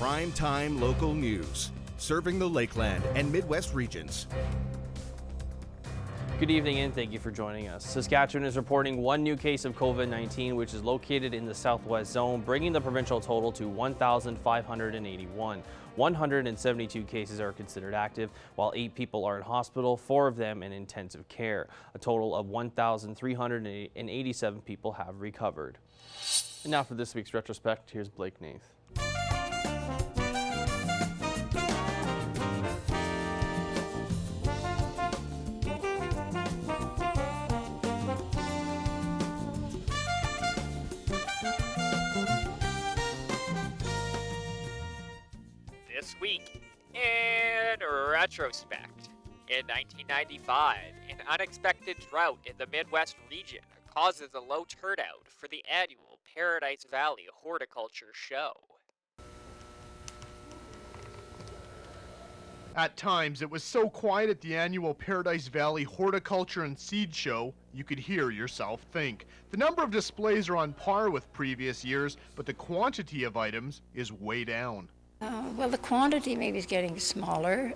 Primetime local news, serving the Lakeland and Midwest regions. Good evening and thank you for joining us. Saskatchewan is reporting one new case of COVID-19, which is located in the southwest zone, bringing the provincial total to 1,581. 172 cases are considered active, while 8 people are in hospital, 4 of them in intensive care. A total of 1,387 people have recovered. And now for this week's retrospect, here's Blake Nath. This week in retrospect, in 1995, an unexpected drought in the Midwest region causes a low turnout for the annual Paradise Valley Horticulture Show. At times, it was so quiet at the annual Paradise Valley Horticulture and Seed Show, you could hear yourself think. The number of displays are on par with previous years, but the quantity of items is way down. Well, the quantity maybe is getting smaller.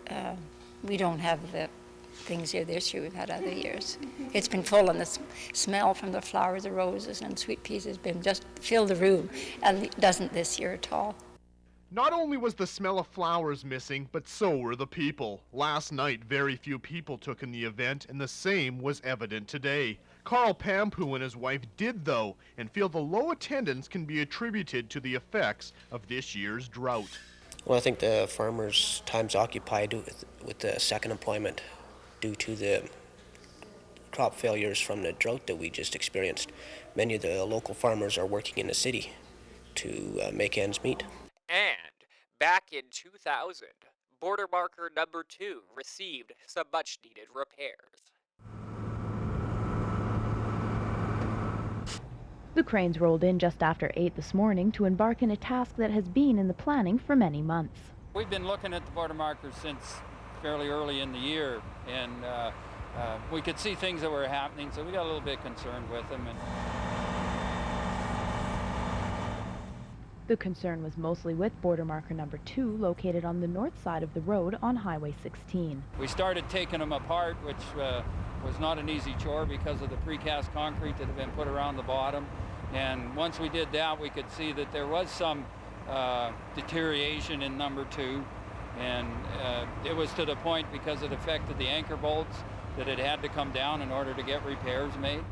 We don't have the things here this year we've had other years. It's been full, and the smell from the flowers, the roses and sweet peas has been just filled the room, and it doesn't this year at all. Not only was the smell of flowers missing, but so were the people. Last night, very few people took in the event, and the same was evident today. Carl Pampu and his wife did, though, and feel the low attendance can be attributed to the effects of this year's drought. Well, I think the farmers' time's occupied with the second employment due to the crop failures from the drought that we just experienced. Many of the local farmers are working in the city to make ends meet. And back in 2000, border marker number 2 received some much-needed repairs. The cranes rolled in just after 8 this morning to embark in a task that has been in the planning for many months. We've been looking at the border markers since fairly early in the year, and we could see things that were happening, so we got a little bit concerned with them. The concern was mostly with border marker number 2, located on the north side of the road on Highway 16. We started taking them apart, which was not an easy chore because of the precast concrete that had been put around the bottom. And once we did that, we could see that there was some deterioration in number 2. And it was to the point, because it affected the anchor bolts, that it had to come down in order to get repairs made.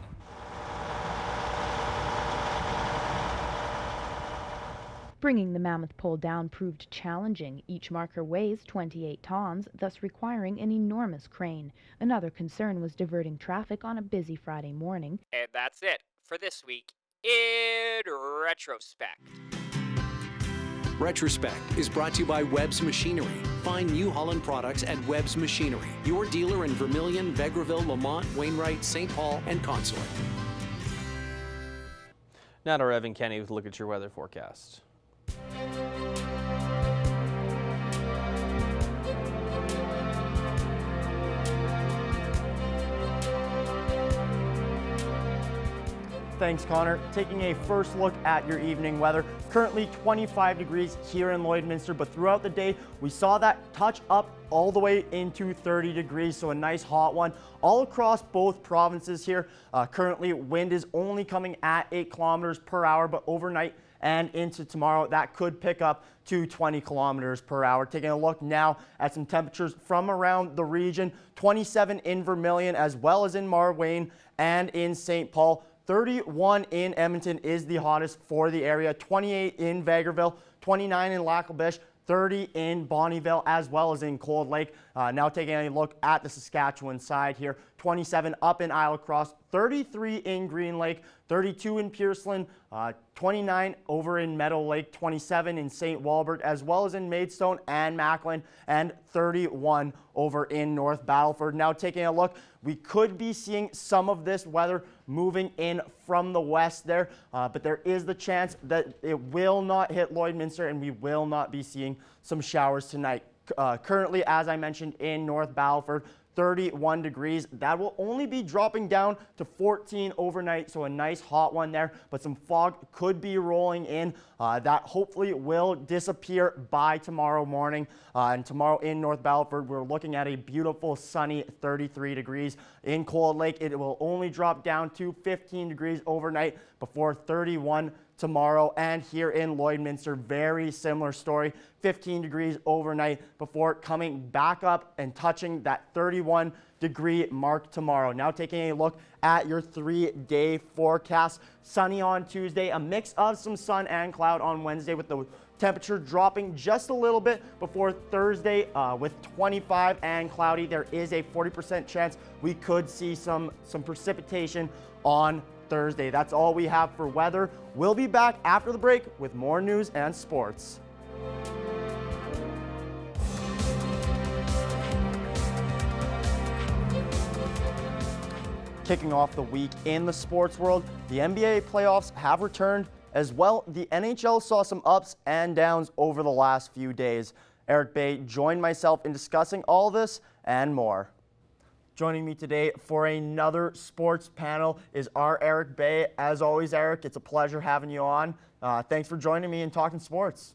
Bringing the mammoth pole down proved challenging. Each marker weighs 28 tons, thus requiring an enormous crane. Another concern was diverting traffic on a busy Friday morning. And that's it for this week in retrospect. Retrospect is brought to you by Webb's Machinery. Find New Holland products at Webb's Machinery, your dealer in Vermilion, Vegreville, Lamont, Wainwright, St. Paul, and Consulate. Now to Evan Kenny with a look at your weather forecast. Thanks, Connor. Taking a first look at your evening weather. Currently 25 degrees here in Lloydminster, but throughout the day we saw that touch up all the way into 30 degrees, so a nice hot one all across both provinces here. Currently wind is only coming at 8 kilometers per hour, but overnight and into tomorrow that could pick up to 20 kilometers per hour. Taking a look now at some temperatures from around the region. 27 in Vermilion as well as in Marwayne and in St. Paul. 31 in Edmonton is the hottest for the area. 28 in Vegreville, 29 in Lac-La-Biche, 30 in Bonnyville as well as in Cold Lake. Now taking a look at the Saskatchewan side here. 27 up in Isle Cross, 33 in Green Lake, 32 in Pearceland, 29 over in Meadow Lake, 27 in St. Walbert as well as in Maidstone and Macklin, and 31 over in North Battleford. Now taking a look, we could be seeing some of this weather moving in from the west there, but there is the chance that it will not hit Lloydminster and we will not be seeing some showers tonight. Currently, as I mentioned, in North Battleford, 31 degrees. That will only be dropping down to 14 overnight, so a nice hot one there, but some fog could be rolling in. That hopefully will disappear by tomorrow morning. And tomorrow in North Battleford, we're looking at a beautiful sunny 33 degrees. In Cold Lake, it will only drop down to 15 degrees overnight before 31 tomorrow. And here in Lloydminster, very similar story, 15 degrees overnight before coming back up and touching that 31 degree mark tomorrow. Now taking a look at your 3-day forecast. Sunny on Tuesday, a mix of some sun and cloud on Wednesday, with the temperature dropping just a little bit before Thursday with 25 and cloudy. There is a 40% chance we could see some precipitation on Thursday. That's all we have for weather. We'll be back after the break with more news and sports. Kicking off the week in the sports world, the NBA playoffs have returned. As well, the NHL saw some ups and downs over the last few days. Eric Bay joined myself in discussing all this and more. Joining me today for another sports panel is our Eric Bay. As always, Eric, it's a pleasure having you on. Thanks for joining me and talking sports.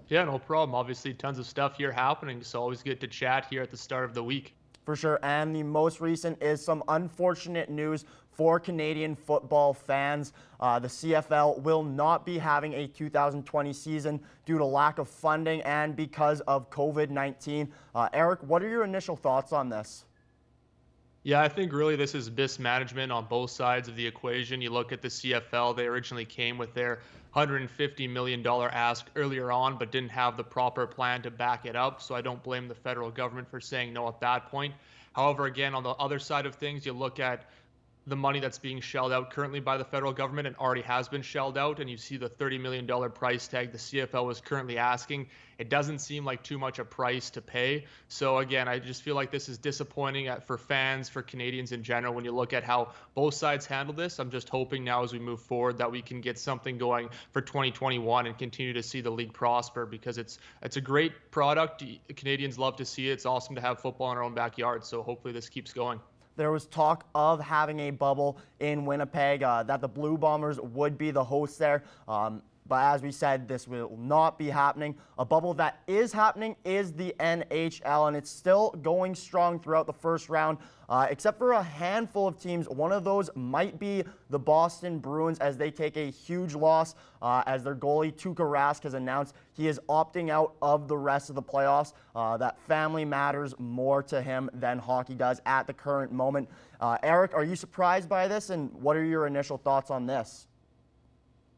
Yeah, no problem. Obviously, tons of stuff here happening, so always good to chat here at the start of the week. For sure, and the most recent is some unfortunate news for Canadian football fans. The CFL will not be having a 2020 season due to lack of funding and because of COVID-19. Eric, what are your initial thoughts on this? Yeah, I think really this is mismanagement on both sides of the equation. You look at the CFL, they originally came with their $150 million ask earlier on, but didn't have the proper plan to back it up. So I don't blame the federal government for saying no at that point. However, again, on the other side of things, you look at the money that's being shelled out currently by the federal government and already has been shelled out, and you see the $30 million price tag the CFL is currently asking. It doesn't seem like too much a price to pay. So again, I just feel like this is disappointing for fans, for Canadians in general. When you look at how both sides handle this, I'm just hoping now as we move forward that we can get something going for 2021 and continue to see the league prosper, because it's a great product. Canadians love to see it. It's awesome to have football in our own backyard. So hopefully this keeps going. There was talk of having a bubble in Winnipeg, that the Blue Bombers would be the hosts there. But as we said, this will not be happening. A bubble that is happening is the NHL, and it's still going strong throughout the first round, except for a handful of teams. One of those might be the Boston Bruins, as they take a huge loss as their goalie, Tuukka Rask, has announced he is opting out of the rest of the playoffs. That family matters more to him than hockey does at the current moment. Eric, are you surprised by this, and what are your initial thoughts on this?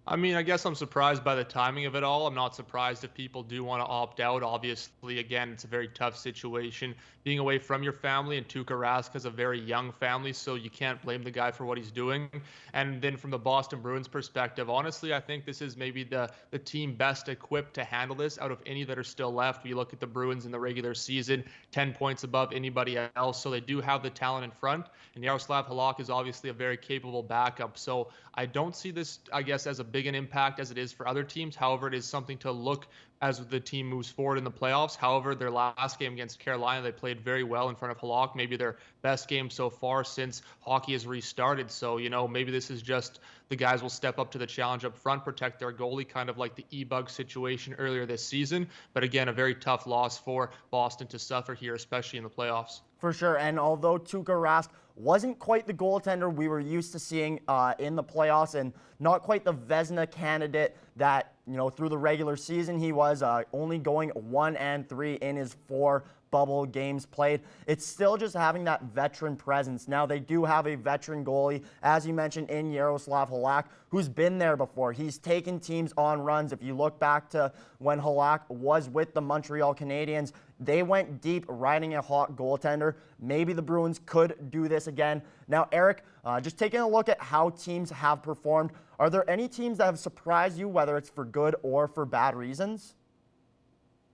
I mean, I guess I'm surprised by the timing of it all. I'm not surprised if people do want to opt out. Obviously, again, it's a very tough situation being away from your family, and Tuukka Rask has a very young family, so you can't blame the guy for what he's doing. And then from the Boston Bruins perspective, honestly, I think this is maybe the team best equipped to handle this out of any that are still left. We look at the Bruins in the regular season, 10 points above anybody else, so they do have the talent in front. And Yaroslav Halak is obviously a very capable backup. So I don't see this, I guess, as a big an impact as it is for other teams. However, it is something to look as the team moves forward in the playoffs. However, their last game against Carolina, they played very well in front of Halak, maybe their best game so far since hockey has restarted. So, maybe this is just the guys will step up to the challenge up front, protect their goalie, kind of like the E-Bug situation earlier this season. But again, a very tough loss for Boston to suffer here, especially in the playoffs. For sure, and although Tuukka Rask wasn't quite the goaltender we were used to seeing in the playoffs, and not quite the Vezina candidate that, through the regular season he was only going 1-3 in his 4 bubble games played. It's still just having that veteran presence. Now, they do have a veteran goalie, as you mentioned, in Yaroslav Halak, who's been there before. He's taken teams on runs. If you look back to when Halak was with the Montreal Canadiens, they went deep riding a hot goaltender. Maybe the Bruins could do this again. Now, Eric, just taking a look at how teams have performed, are there any teams that have surprised you, whether it's for good or for bad reasons?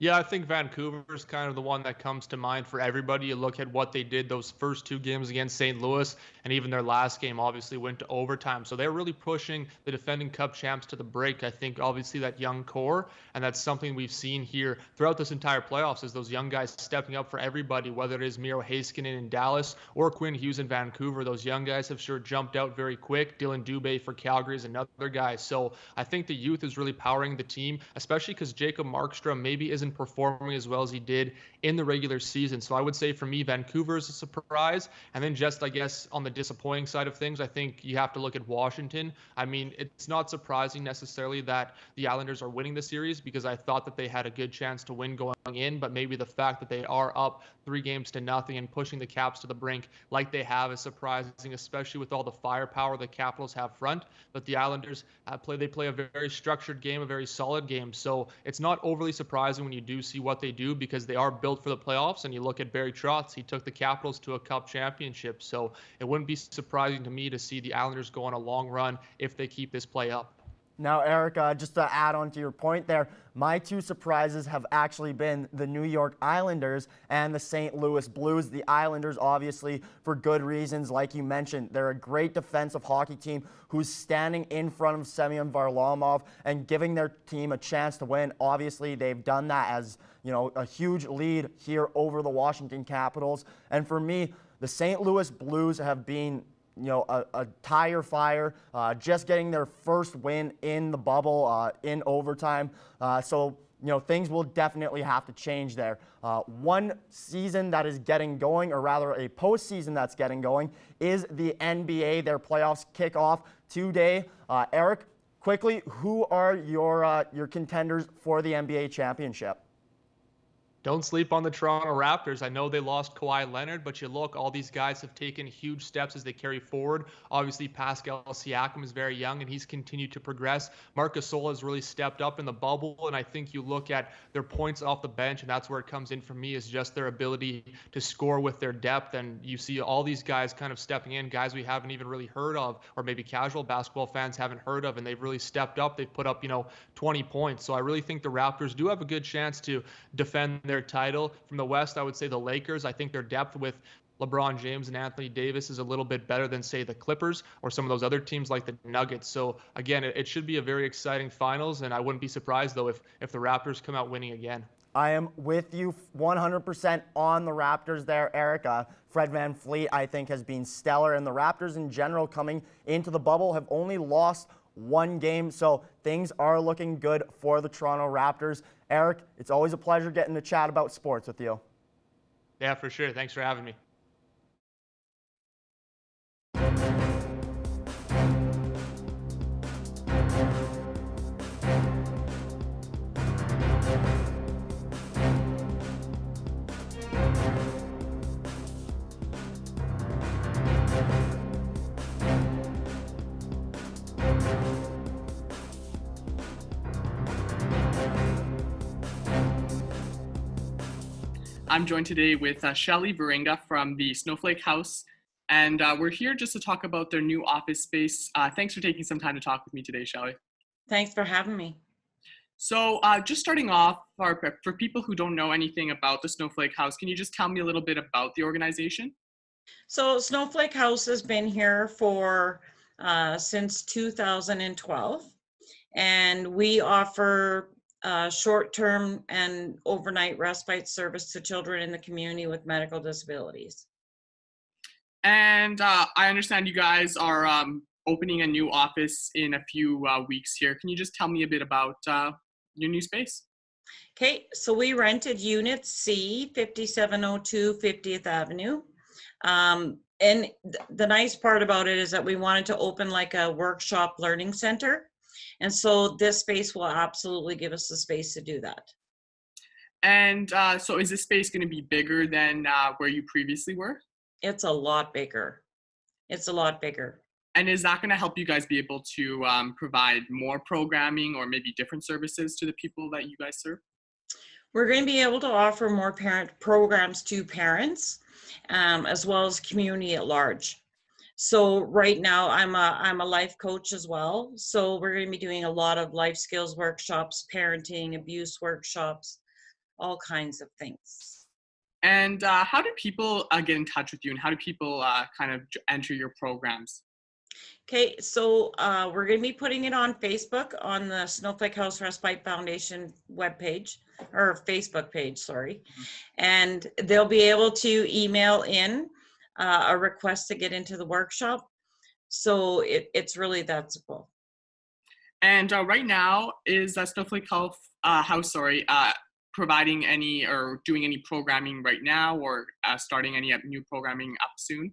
Yeah, I think Vancouver is kind of the one that comes to mind for everybody. You look at what they did those first two games against St. Louis, and even their last game obviously went to overtime. So they're really pushing the defending Cup champs to the break. I think obviously that young core, and that's something we've seen here throughout this entire playoffs, is those young guys stepping up for everybody, whether it is Miro Heiskanen in Dallas or Quinn Hughes in Vancouver. Those young guys have sure jumped out very quick. Dylan Dubé for Calgary is another guy. So I think the youth is really powering the team, especially because Jacob Markstrom maybe isn't performing as well as he did in the regular season. So I would say for me, Vancouver is a surprise. And then just, I guess, on the disappointing side of things, I think you have to look at Washington. I mean, it's not surprising necessarily that the Islanders are winning the series because I thought that they had a good chance to win going in, but maybe the fact that they are up 3-0 and pushing the Caps to the brink like they have is surprising, especially with all the firepower the Capitals have front. But the Islanders play a very structured game, a very solid game. So it's not overly surprising when you do see what they do because they are built for the playoffs. And you look at Barry Trotz, he took the Capitals to a Cup championship. So it wouldn't be surprising to me to see the Islanders go on a long run if they keep this play up. Now, Eric, just to add on to your point there, my two surprises have actually been the New York Islanders and the St. Louis Blues. The Islanders, obviously, for good reasons, like you mentioned. They're a great defensive hockey team who's standing in front of Semyon Varlamov and giving their team a chance to win. Obviously, they've done that as, a huge lead here over the Washington Capitals. And for me, the St. Louis Blues have been a tire fire, just getting their first win in the bubble in overtime. So things will definitely have to change there. One season that is getting going, or rather a postseason that's getting going, is the NBA. Their playoffs kick off today. Eric, quickly, who are your contenders for the NBA championship? Don't sleep on the Toronto Raptors. I know they lost Kawhi Leonard, but you look, all these guys have taken huge steps as they carry forward. Obviously, Pascal Siakam is very young, and he's continued to progress. Marc Gasol has really stepped up in the bubble, and I think you look at their points off the bench, and that's where it comes in for me, is just their ability to score with their depth. And you see all these guys kind of stepping in, guys we haven't even really heard of, or maybe casual basketball fans haven't heard of, and they've really stepped up. They've put up, 20 points. So I really think the Raptors do have a good chance to defend their title. From the West, I would say the Lakers. I think their depth with LeBron James and Anthony Davis is a little bit better than, say, the Clippers or some of those other teams like the Nuggets. So again, it should be a very exciting finals, and I wouldn't be surprised though if the Raptors come out winning again. I am with you 100% on the Raptors there, Erica. Fred VanVleet, I think, has been stellar, and the Raptors in general coming into the bubble have only lost one game, so things are looking good for the Toronto Raptors. Eric, it's always a pleasure getting to chat about sports with you. Yeah, for sure. Thanks for having me. I'm joined today with Shelly Varenga from the Snowflake House, and we're here just to talk about their new office space. Thanks for taking some time to talk with me today, Shelly. Thanks for having me. So just starting off, for people who don't know anything about the Snowflake House, can you just tell me a little bit about the organization? So Snowflake House has been here for since 2012, and we offer short-term and overnight respite service to children in the community with medical disabilities. And I understand you guys are opening a new office in a few weeks here. Can you just tell me a bit about your new space? Okay, so we rented Unit C, 5702 50th Avenue. And the nice part about it is that we wanted to open like a workshop learning center. And so this space will absolutely give us the space to do that. And so is this space going to be bigger than where you previously were? It's a lot bigger. It's a lot bigger. And is that going to help you guys be able to provide more programming or maybe different services to the people that you guys serve? We're going to be able to offer more parent programs to parents, as well as community at large. So right now I'm a life coach as well. So we're going to be doing a lot of life skills workshops, parenting, abuse workshops, all kinds of things. And how do people get in touch with you, and how do people kind of enter your programs? Okay, so we're going to be putting it on Facebook on the Snowflake House Respite Foundation webpage, or Facebook page, sorry. And they'll be able to email in a request to get into the workshop. So it's really that simple. And right now, is Snowflake House, providing any or doing any programming right now, or starting any new programming up soon?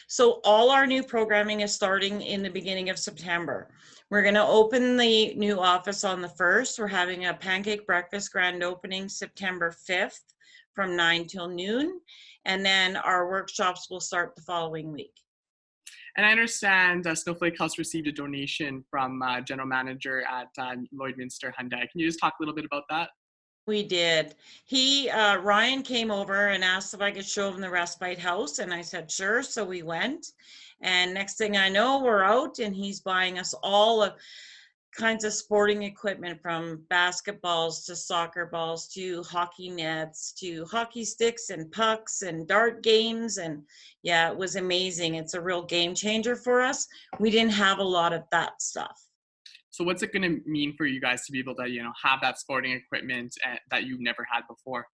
So all our new programming is starting in the beginning of September. We're going to open the new office on the 1st. We're having a pancake breakfast grand opening September 5th from 9 till noon. And then our workshops will start the following week. And I understand Snowflake House received a donation from General Manager at Lloydminster Hyundai. Can you just talk a little bit about that? We did. Ryan came over and asked if I could show him the respite house, and I said, sure. So we went, and next thing I know, we're out, and he's buying us all kinds of sporting equipment, from basketballs to soccer balls to hockey nets to hockey sticks and pucks and dart games. And yeah, it was amazing. It's a real game changer for us. We didn't have a lot of that stuff. So what's it going to mean for you guys to be able to, have that sporting equipment that you've never had before?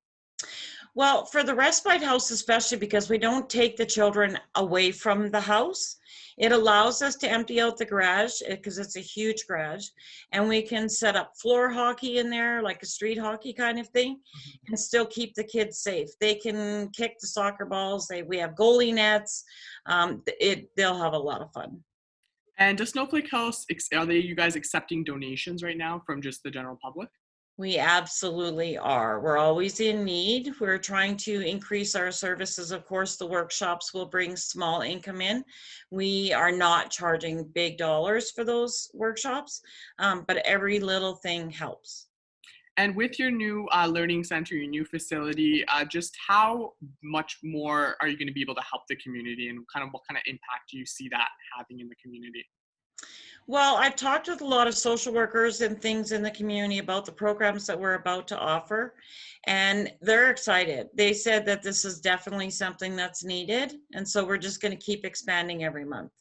Well, for the respite house, especially because we don't take the children away from the house, it allows us to empty out the garage because it's a huge garage, and we can set up floor hockey in there, like a street hockey kind of thing, and still keep the kids safe. They can kick the soccer balls. We have goalie nets. They'll have a lot of fun. And does Snowflake House, you guys accepting donations right now from just the general public? We absolutely are. We're always in need. We're trying to increase our services. Of course, the workshops will bring small income in. We are not charging big dollars for those workshops, but every little thing helps. And with your new learning center, your new facility, just how much more are you going to be able to help the community, and what kind of impact do you see that having in the community? Well, I've talked with a lot of social workers and things in the community about the programs that we're about to offer, and they're excited. They said that this is definitely something that's needed, and so we're just going to keep expanding every month.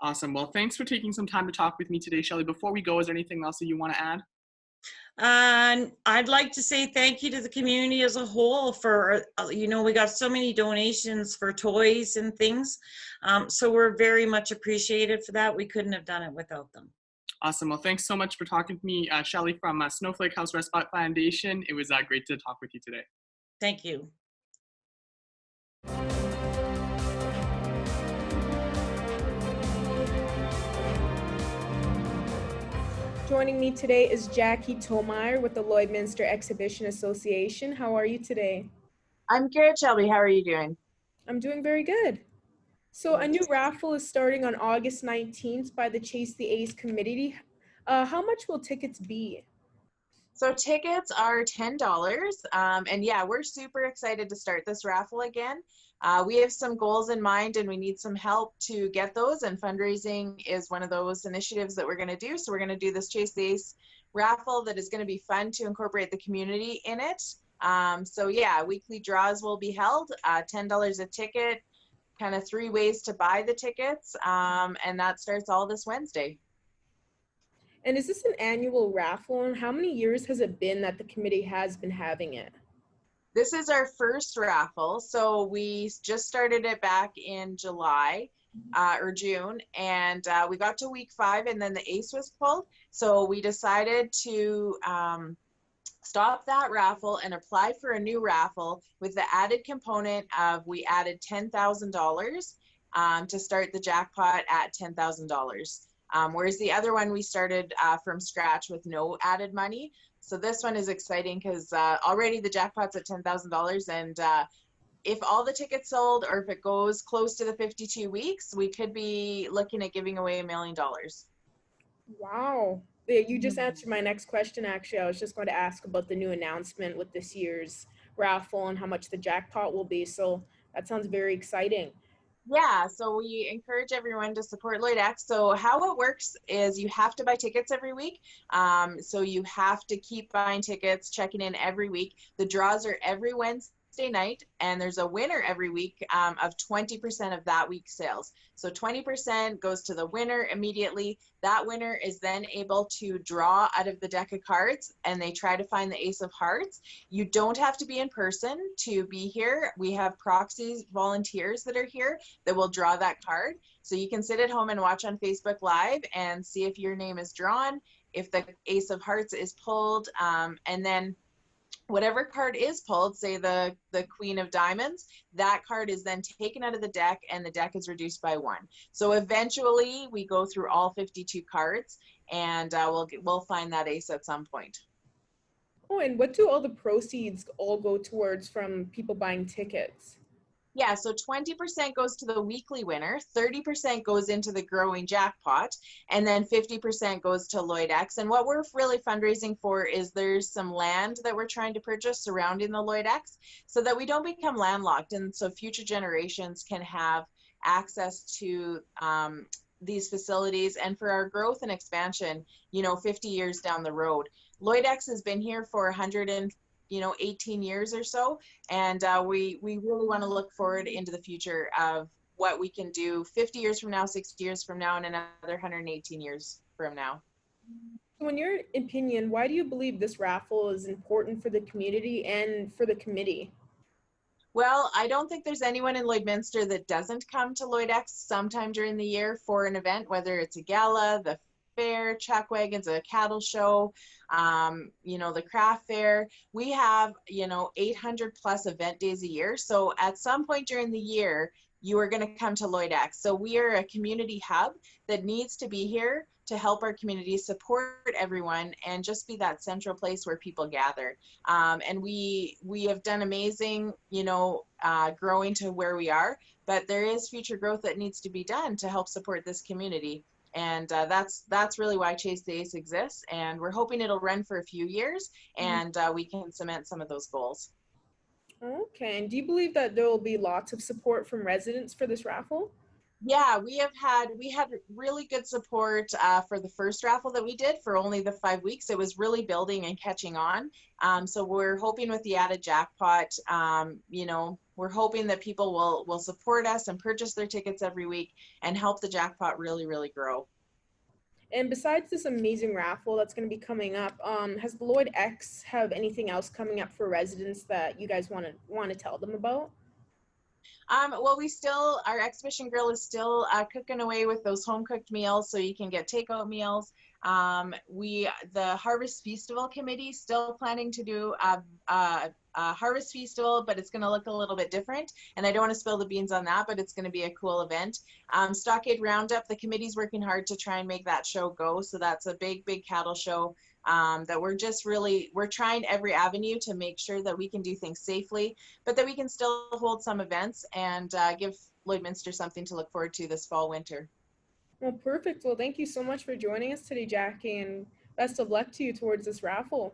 Awesome. Well, thanks for taking some time to talk with me today, Shelley. Before we go, is there anything else that you want to add? And I'd like to say thank you to the community as a whole for, we got so many donations for toys and things. So we're very much appreciated for that. We couldn't have done it without them. Awesome. Well, thanks so much for talking to me, Shelley from Snowflake House Respite Foundation. It was great to talk with you today. Thank you. Joining me today is Jackie Tomeyer with the Lloydminster Exhibition Association. How are you today? I'm good, Shelby. How are you doing? I'm doing very good. So a new raffle is starting on August 19th by the Chase the Ace committee. How much will tickets be? So tickets are $10. And yeah, we're super excited to start this raffle again. We have some goals in mind, and we need some help to get those, and fundraising is one of those initiatives that we're going to do. So we're going to do this Chase the Ace raffle that is going to be fun to incorporate the community in it. So yeah, weekly draws will be held, $10 a ticket, kind of 3 ways to buy the tickets, and that starts all this Wednesday. And is this an annual raffle, and how many years has it been that the committee has been having it? This is our first raffle, so we just started it back in July or June, and we got to week 5, and then the ace was pulled. So we decided to stop that raffle and apply for a new raffle with the added component of we added $10,000 to start the jackpot at $10,000. Whereas the other one we started from scratch with no added money. So this one is exciting because already the jackpot's at $10,000, and if all the tickets sold, or if it goes close to the 52 weeks, we could be looking at giving away $1 million. Wow. You just answered my next question, actually. I was just going to ask about the new announcement with this year's raffle and how much the jackpot will be. So that sounds very exciting. Yeah, so we encourage everyone to support Lloyd X. So how it works is you have to buy tickets every week. So you have to keep buying tickets, checking in every week. The draws are every Wednesday night, and there's a winner every week of 20% of that week's sales. So 20% goes to the winner immediately. That winner is then able to draw out of the deck of cards, and they try to find the Ace of Hearts. You don't have to be in person to be here. We have proxies volunteers that are here that will draw that card. So you can sit at home and watch on Facebook Live and see if your name is drawn, if the Ace of Hearts is pulled, and then whatever card is pulled, say the Queen of Diamonds, that card is then taken out of the deck and the deck is reduced by 1. So eventually we go through all 52 cards and we'll find that ace at some point. Oh, and what do all the proceeds all go towards from people buying tickets? Yeah, so 20% goes to the weekly winner, 30% goes into the growing jackpot, and then 50% goes to Lloyd X. And what we're really fundraising for is there's some land that we're trying to purchase surrounding the Lloyd X so that we don't become landlocked, and so future generations can have access to these facilities and for our growth and expansion, 50 years down the road. Lloyd X has been here for 18 years or so, and we really want to look forward into the future of what we can do 50 years from now, 60 years from now, and another 118 years from now. So in your opinion, why do you believe this raffle is important for the community and for the committee? Well, I don't think there's anyone in Lloydminster that doesn't come to Lloyd X sometime during the year for an event, whether it's a gala, the fair, chuck wagons, a cattle show, the craft fair. We have, 800 plus event days a year. So at some point during the year, you are going to come to Lloyd X. So we are a community hub that needs to be here to help our community, support everyone, and just be that central place where people gather. And we have done amazing, growing to where we are, but there is future growth that needs to be done to help support this community. And that's really why Chase the Ace exists. And we're hoping it'll run for a few years and we can cement some of those goals. Okay, and do you believe that there will be lots of support from residents for this raffle? Yeah, we had really good support for the first raffle that we did for only the 5 weeks. It was really building and catching on. So we're hoping with the added jackpot, we're hoping that people will support us and purchase their tickets every week and help the jackpot really, really grow. And besides this amazing raffle that's going to be coming up, has the Lloyd X have anything else coming up for residents that you guys want to tell them about? Well, our exhibition grill is still cooking away with those home cooked meals, so you can get takeout meals. The Harvest Festival Committee still planning to do a Harvest Festival, but it's going to look a little bit different. And I don't want to spill the beans on that, but it's going to be a cool event. Stockade Roundup, the committee's working hard to try and make that show go. So that's a big, big cattle show that we're trying every avenue to make sure that we can do things safely, but that we can still hold some events and give Lloydminster something to look forward to this fall, winter. Well, perfect. Well, thank you so much for joining us today, Jackie, and best of luck to you towards this raffle.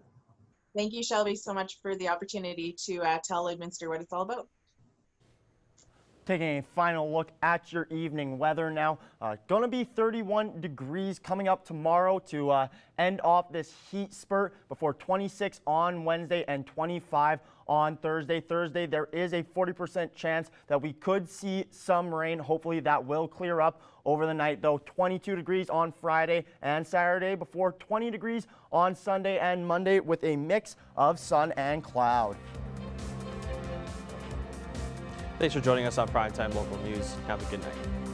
Thank you, Shelby, so much for the opportunity to tell Lloydminster what it's all about. Taking a final look at your evening weather now. Going to be 31 degrees coming up tomorrow to end off this heat spurt before 26 on Wednesday and 25 on Thursday. Thursday, there is a 40% chance that we could see some rain. Hopefully that will clear up over the night, though. 22 degrees on Friday and Saturday before 20 degrees on Sunday and Monday with a mix of sun and cloud. Thanks for joining us on Primetime Local News. Have a good night.